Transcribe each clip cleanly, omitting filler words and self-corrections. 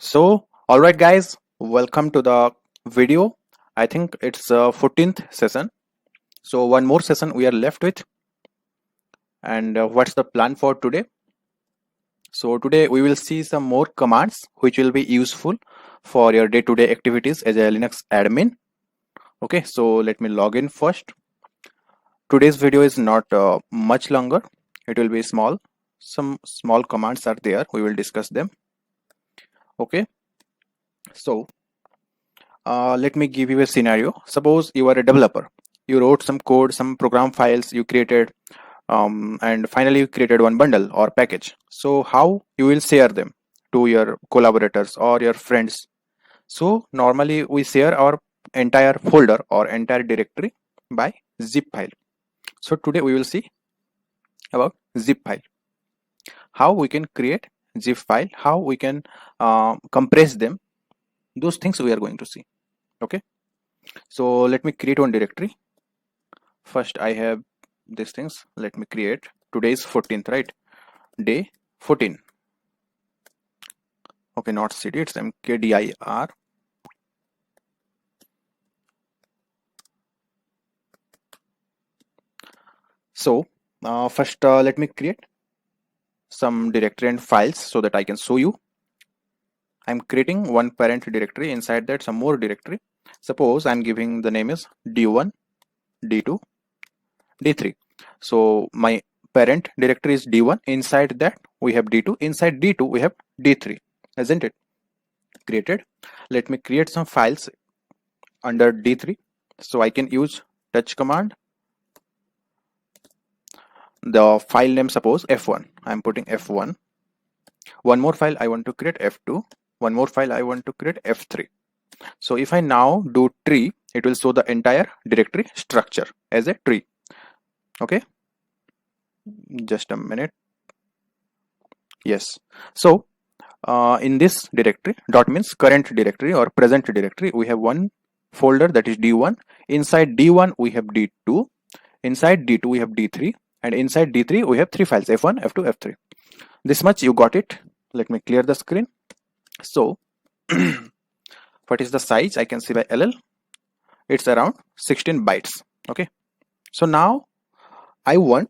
So, all right, guys, welcome to the video. I think it's 14th session. So, one more session we are left with. And what's the plan for today? So, today we will see some more commands which will be useful for your day-to-day activities as a Linux admin. Okay, so let me log in first. Today's video is not much longer. It will be small. Some small commands are there. We will discuss them. Okay, so let me give you a scenario. Suppose you are a developer. You wrote some code, some program files you created, and finally you created one bundle or package. So how you will share them to your collaborators or your friends? So normally we share our entire folder or entire directory by zip file. So today we will see about zip file, how we can create zip file, how we can compress them. Those things we are going to see. Okay, so let me create one directory. First I have these things. Let me create. Today is 14th, right? Day 14. Okay, not cd, it's mkdir. So first let me create some directory and files so that I can show you. I'm creating one parent directory, inside that some more directory. Suppose I'm giving the name is d1, d2, d3. So my parent directory is d1, inside that we have d2, inside d2 we have d3, isn't it? Created. Let me create some files under d3, so I can use touch command. The file name, suppose f1, I'm putting f1. One more file I want to create, f2. One more file I want to create, f3. So if I now do tree, it will show the entire directory structure as a tree. Okay, just a minute. Yes, so in this directory, dot means current directory or present directory, we have one folder that is d1. Inside d1 we have d2, inside d2 we have d3, and inside d3 we have three files, f1, f2, f3. This much you got it. Let me clear the screen. So what is the size? I can see by ll, it's around 16 bytes. Okay, so now I want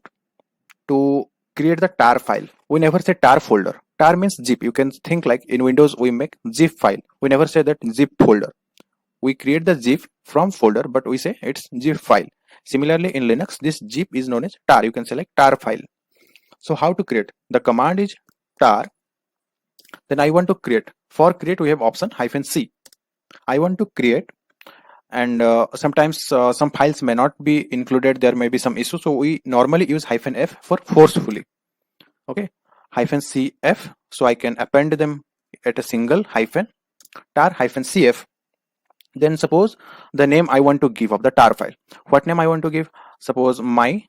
to create the tar file. We never say tar folder. Tar means zip. You can think like in Windows we make zip file. We never say that zip folder. We create the zip from folder, but we say it's zip file. Similarly in Linux, this zip is known as tar. You can select tar file. So how to create? The command is tar. Then I want to create. For create we have option -c. I want to create, and sometimes some files may not be included. There may be some issue. So we normally use -f for forcefully. Okay, -cf. So I can append them at a single hyphen, tar -cf. Then suppose the name I want to give of the tar file. What name I want to give? Suppose my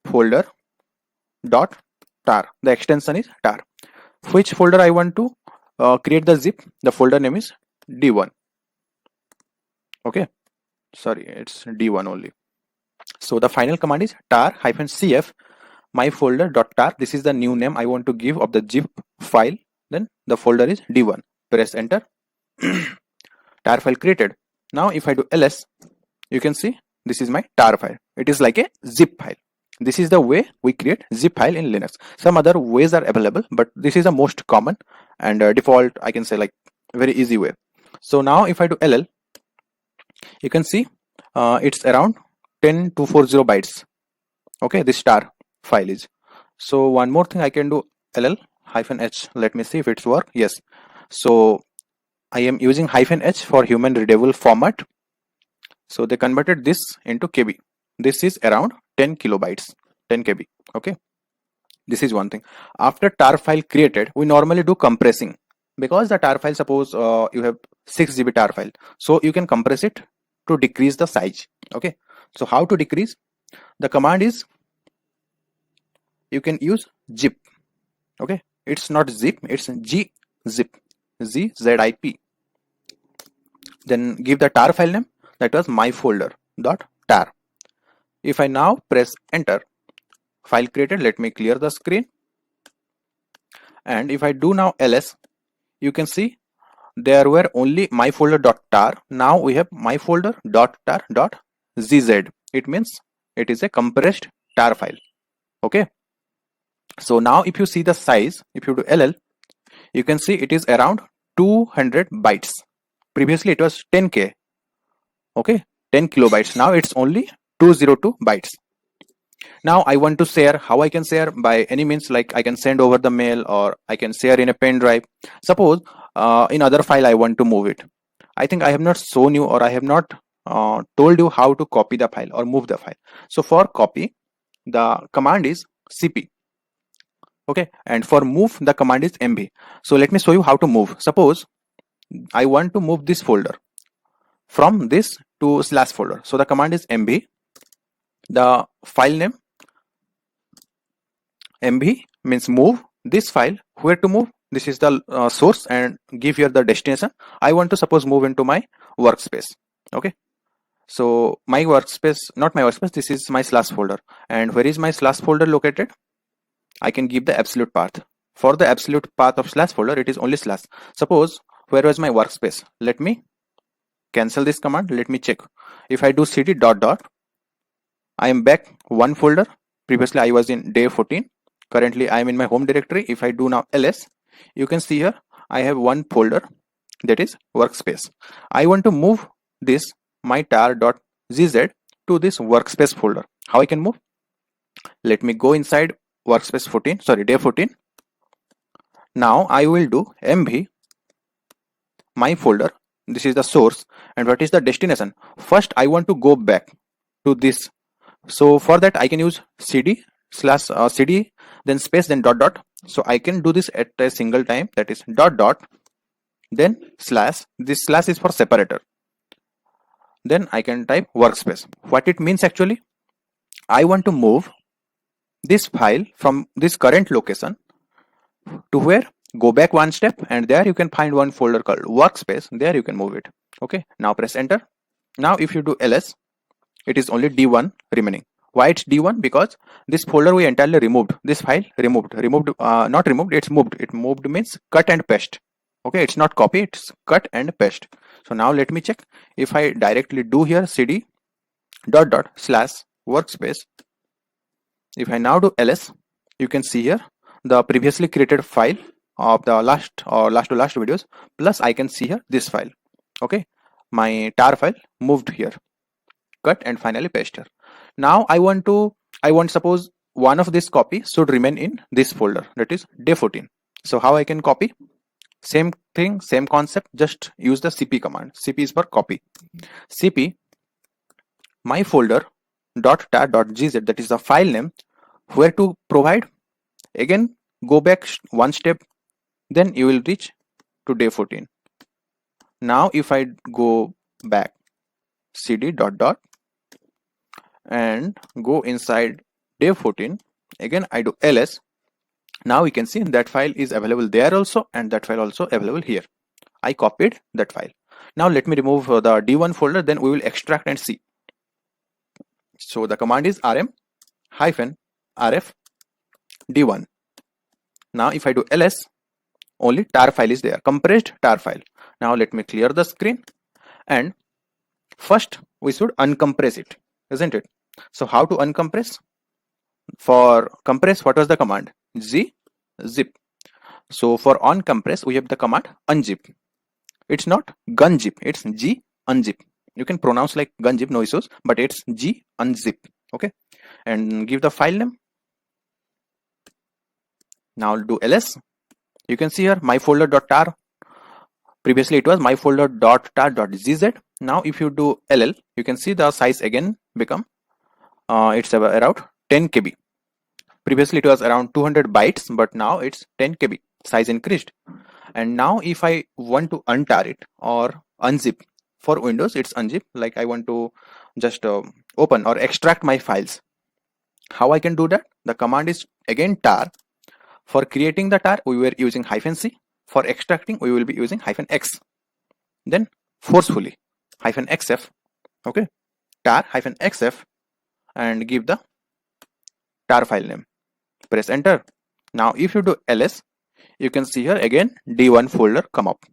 folder dot tar. The extension is tar. Which folder I want to create the zip? The folder name is d1. Okay, sorry, it's d1 only. So the final command is tar -cf my folder dot tar. This is the new name I want to give of the zip file. Then the folder is d1. Press enter. Tar file created. Now if I do ls, you can see this is my tar file. It is like a zip file. This is the way we create zip file in Linux. Some other ways are available, but this is the most common and default, I can say, like very easy way. So now if I do ll, you can see it's around 10240 bytes. Okay, this tar file is. So one more thing I can do, ll-h. Let me see if it's work. Yes. So I am using -h for human readable format. So they converted this into KB. This is around 10 kilobytes, 10 KB. Okay, this is one thing. After tar file created, we normally do compressing, because the tar file, suppose you have 6 GB tar file, so you can compress it to decrease the size. Okay, so how to decrease? The command is, you can use zip. Okay, it's not zip, it's g zip, zip. Then give the tar file name, that was my folder dot tar. If I now press enter, file created. Let me clear the screen. And if I do now ls, you can see there were only my folder.tar. Now we have my folder.tar.zz. It means it is a compressed tar file. Okay. So now if you see the size, if you do ll, you can see it is around 200 bytes. Previously it was 10k. Okay, 10 kilobytes. Now it's only 202 bytes. Now I want to share. How I can share? By any means, like I can send over the mail, or I can share in a pen drive. Suppose in other file I want to move it. I think I have not shown you, or I have not told you how to copy the file or move the file. So for copy, the command is cp. Okay, and for move, the command is mv. So let me show you how to move. Suppose I want to move this folder from this to slash folder. So the command is mv. The file name mv means move this file. Where to move? This is the source, and give here the destination. I want to suppose move into my workspace. Okay, so my workspace, not my workspace, this is my slash folder. And where is my slash folder located? I can give the absolute path. For the absolute path of slash folder, it is only slash. Suppose where was my workspace? Let me cancel this command. Let me check. If I do cd dot dot, I am back one folder. Previously I was in day 14. Currently I am in my home directory. If I do now ls, you can see here I have one folder, that is workspace. I want to move this my tar.zz to this workspace folder. How I can move? Let me go inside workspace 14, sorry, day 14. Now I will do mv my folder. This is the source, and what is the destination? First I want to go back to this. So for that I can use cd slash cd, then space, then dot dot. So I can do this at a single time, that is dot dot, then slash. This slash is for separator. Then I can type workspace. What it means actually, I want to move this file from this current location to where? Go back one step, and there you can find one folder called workspace. There you can move it. Okay, now press enter. Now if you do ls, it is only d1 remaining. Why it's d1? Because this folder we entirely removed. This file removed, not removed, it's moved. It moved means cut and paste. Okay, it's not copy, it's cut and paste. So now let me check. If I directly do here cd dot dot slash workspace, if I now do ls, you can see here the previously created file of the last to last videos, plus I can see here this file. Okay, my tar file moved here, cut and finally paste here. Now I want suppose one of this copy should remain in this folder, that is day 14. So how I can copy? Same thing, same concept, just use the cp command. Cp is for copy. Cp my folder dot tar dot gz, that is the file name. Where to provide? Again, go back one step, then you will reach to day 14. Now if I go back cd dot dot and go inside day 14, again I do ls. Now we can see that file is available there also, and that file also available here. I copied that file. Now let me remove the d1 folder, then we will extract and see. So the command is rm hyphen rf d1. Now if I do ls, only tar file is there, compressed tar file. Now let me clear the screen, and first we should uncompress it, isn't it? So how to uncompress? For compress, what was the command? zip. So for uncompress, we have the command unzip. It's not gunzip, it's g unzip. You can pronounce like gunzip, no issues, but it's g unzip. Okay, and give the file name. Now do ls. You can see here my folder.tar. Previously it was my folder.tar.zz. Now if you do ll, you can see the size again become it's around 10 KB. Previously it was around 200 bytes, but now it's 10 KB. Size increased. And now if I want to untar it or unzip, for Windows it's unzip. Like I want to just open or extract my files. How I can do that? The command is again tar. For creating the tar, we were using -c. For extracting, we will be using -x. Then forcefully -xf. Okay, tar -xf, and give the tar file name. Press enter. Now if you do ls, you can see here again D1 folder come up.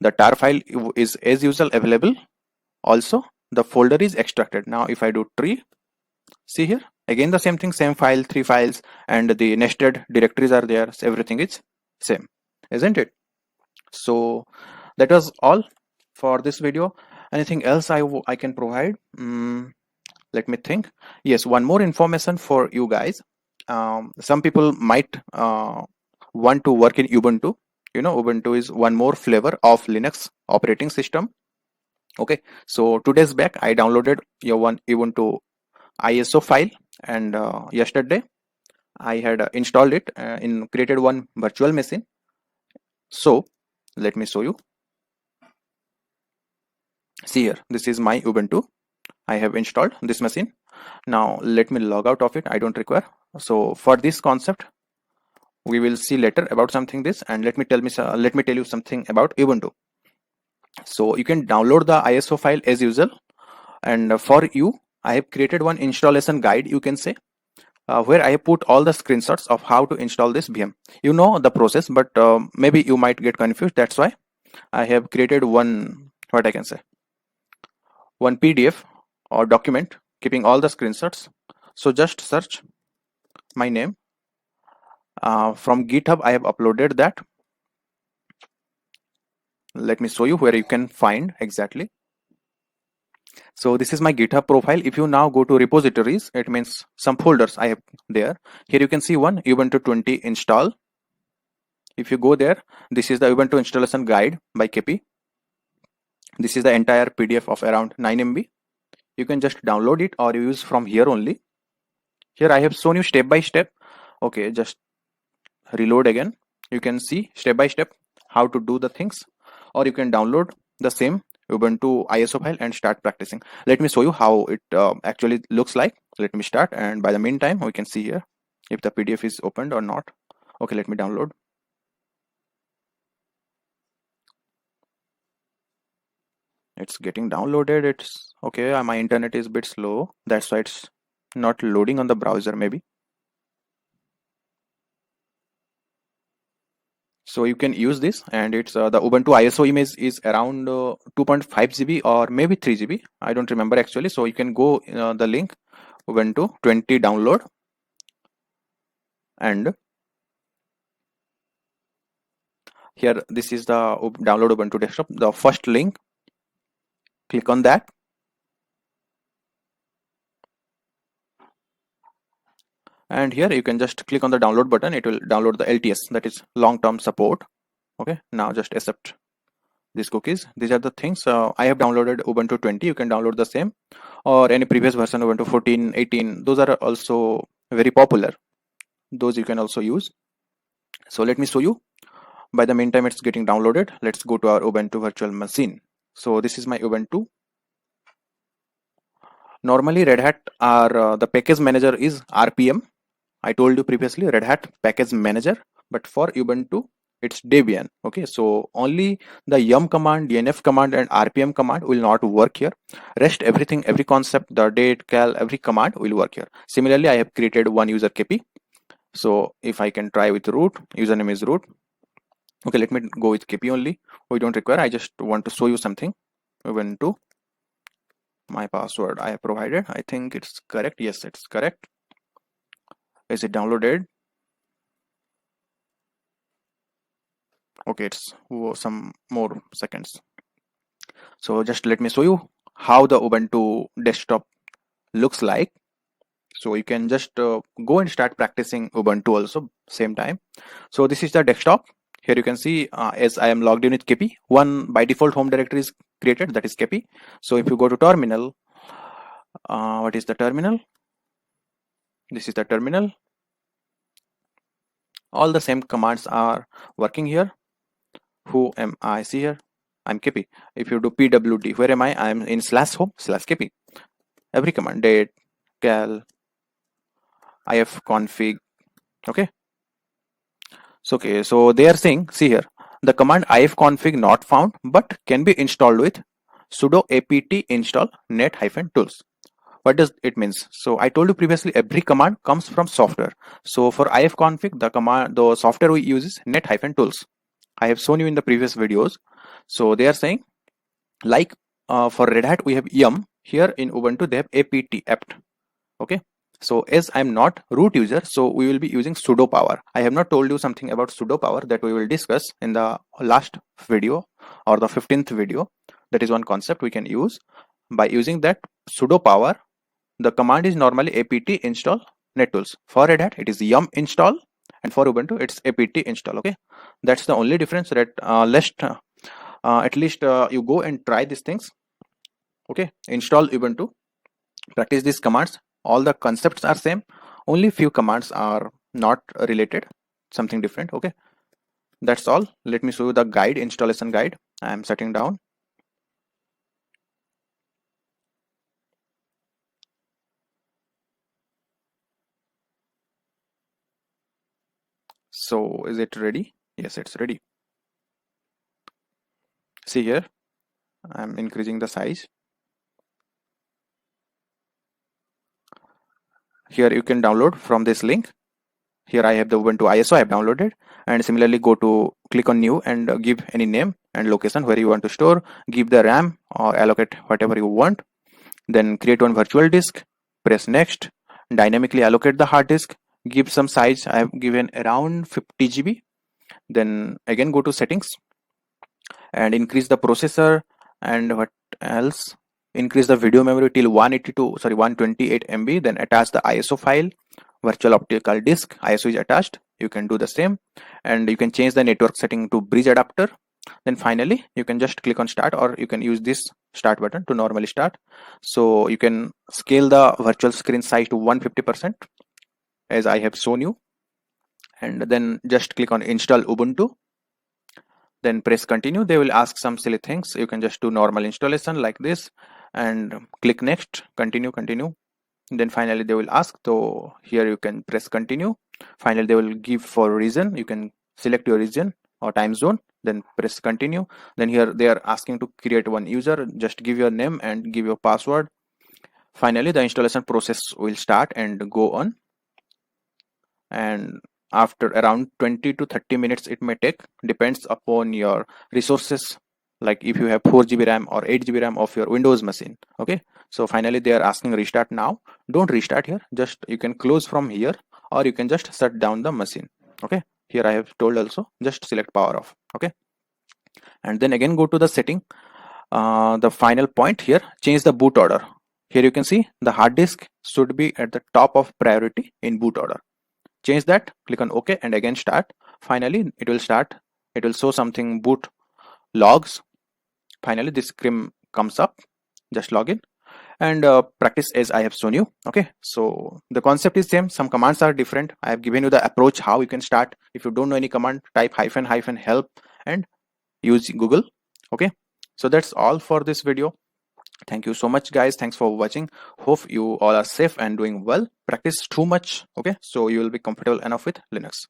The tar file is as usual available. Also, the folder is extracted. Now, if I do tree, see here again the same thing, same file, 3 files, and the nested directories are there. So everything is same, isn't it? So that was all for this video. Anything else I can provide? Let me think. Yes, one more information for you guys. Some people might want to work in Ubuntu. You know, Ubuntu is one more flavor of Linux operating system. Okay, so 2 days back I downloaded your one Ubuntu ISO file, and yesterday I had installed it in created one virtual machine. So let me show you. See here, this is my Ubuntu. I have installed this machine. Now let me log out of it. I don't require. So for this concept, we will see later about something this, and let me tell you something about Ubuntu. So you can download the ISO file as usual, and for you I have created one installation guide, you can say, where I have put all the screenshots of how to install this VM. You know the process, but maybe you might get confused. That's why I have created one, what I can say, one PDF or document keeping all the screenshots. So just search my name. From GitHub I have uploaded that. Let me show you where you can find exactly. So this is my GitHub profile. If you now go to repositories, it means some folders I have there. Here you can see one Ubuntu 20 install. If you go there, this is the Ubuntu installation guide by KP. This is the entire PDF of around 9 MB. You can just download it or use from here only. Here I have shown you step by step. Okay, just reload again. You can see step by step how to do the things, or you can download the same Ubuntu ISO file and start practicing. Let me show you how it actually looks like. Let me start, and by the meantime we can see here if the PDF is opened or not. Okay, let me download. It's getting downloaded. It's okay. My internet is a bit slow, that's why it's not loading on the browser maybe. So you can use this, and it's the Ubuntu ISO image is around 2.5 GB or maybe 3 GB. I don't remember actually. So you can go the link Ubuntu 20 download, and here this is the download Ubuntu desktop, the first link. Click on that, and here you can just click on the download button. It will download the LTS, that is long-term support. Okay, now just accept these cookies. These are the things. I have downloaded Ubuntu 20. You can download the same or any previous version, Ubuntu 14, 18. Those are also very popular. Those you can also use. So let me show you. By the meantime it's getting downloaded. Let's go to our Ubuntu virtual machine. So this is my Ubuntu. Normally Red Hat are the package manager is RPM. I told you previously Red Hat package manager, but for Ubuntu it's Debian. Okay, so only the yum command, dnf command, and RPM command will not work here. Rest everything, every concept, the date, cal, every command will work here. Similarly, I have created one user KP. So if I can try with root, username is root. Okay, let me go with KP only. We don't require. I just want to show you something. Ubuntu. My password I have provided. I think it's correct. Yes, it's correct. Is it downloaded? Okay, it's some more seconds. So just let me show you how the Ubuntu desktop looks like. So you can just go and start practicing Ubuntu also same time. So this is the desktop. Here you can see as I am logged in with KP, one by default home directory is created, that is KP. So if you go to terminal, what is the terminal? This is the terminal. All the same commands are working here. Who am I? See here, I'm KP. If you do pwd, where am I? I'm in /home /KP. Every command, date, cal, ifconfig. Okay. So okay, so they are saying, see here, the command ifconfig not found but can be installed with sudo apt install net-tools. what does it means? So I told you previously, every command comes from software. So for ifconfig, the software we use is net-tools. I have shown you in the previous videos. So they are saying, like for Red Hat we have yum. Here in Ubuntu they have apt. Okay, so as I'm not root user, so we will be using sudo power. I have not told you something about sudo power that we will discuss in the last video or the 15th video. That is one concept we can use. By using that sudo power, the command is normally apt install nettools. For Red Hat it is yum install, and for Ubuntu it's apt install. Okay, that's the only difference. That at least you go and try these things. Okay, install Ubuntu, practice these commands. All the concepts are same, only few commands are not related, something different. Okay, that's all. Let me show you the guide, installation guide. I am setting down. So is it ready? Yes, it's ready. See here, I'm increasing the size. Here you can download from this link. Here I have the Ubuntu ISO I have downloaded, and similarly go to click on new and give any name and location where you want to store. Give the RAM or allocate whatever you want. Then create one virtual disk, press next, dynamically allocate the hard disk, give some size. I have given around 50 GB. Then again go to settings and increase the processor, and what else, increase the video memory till 128 MB. Then attach the ISO file, virtual optical disk, ISO is attached. You can do the same, and you can change the network setting to bridge adapter. Then finally you can just click on start, or you can use this start button to normally start. So you can scale the virtual screen size to 150% as I have shown you, and then just click on install Ubuntu. Then press continue. They will ask some silly things. You can just do normal installation like this and click next, continue. Then finally they will ask, so here you can press continue. Finally they will give for region, you can select your region or time zone, then press continue. Then here they are asking to create one user, just give your name and give your password. Finally the installation process will start and go on, and after around 20 to 30 minutes it may take, depends upon your resources, like if you have 4 GB RAM or 8 GB RAM of your Windows machine. Okay, so finally they are asking restart now. Don't restart here, just you can close from here, or you can just shut down the machine. Okay, here I have told also, just select power off. Okay, and then again go to the setting. The final point here, change the boot order. Here you can see the hard disk should be at the top of priority in boot order. Change that, click on OK, and again start. Finally it will start, it will show something boot logs. Finally this screen comes up, just log in and practice as I have shown you. Okay, so the concept is same, some commands are different. I have given you the approach how you can start. If you don't know any command, type -- help and use Google. Okay, so that's all for this video. Thank you so much guys, thanks for watching. Hope you all are safe and doing well. Practice too much, okay, so you will be comfortable enough with Linux.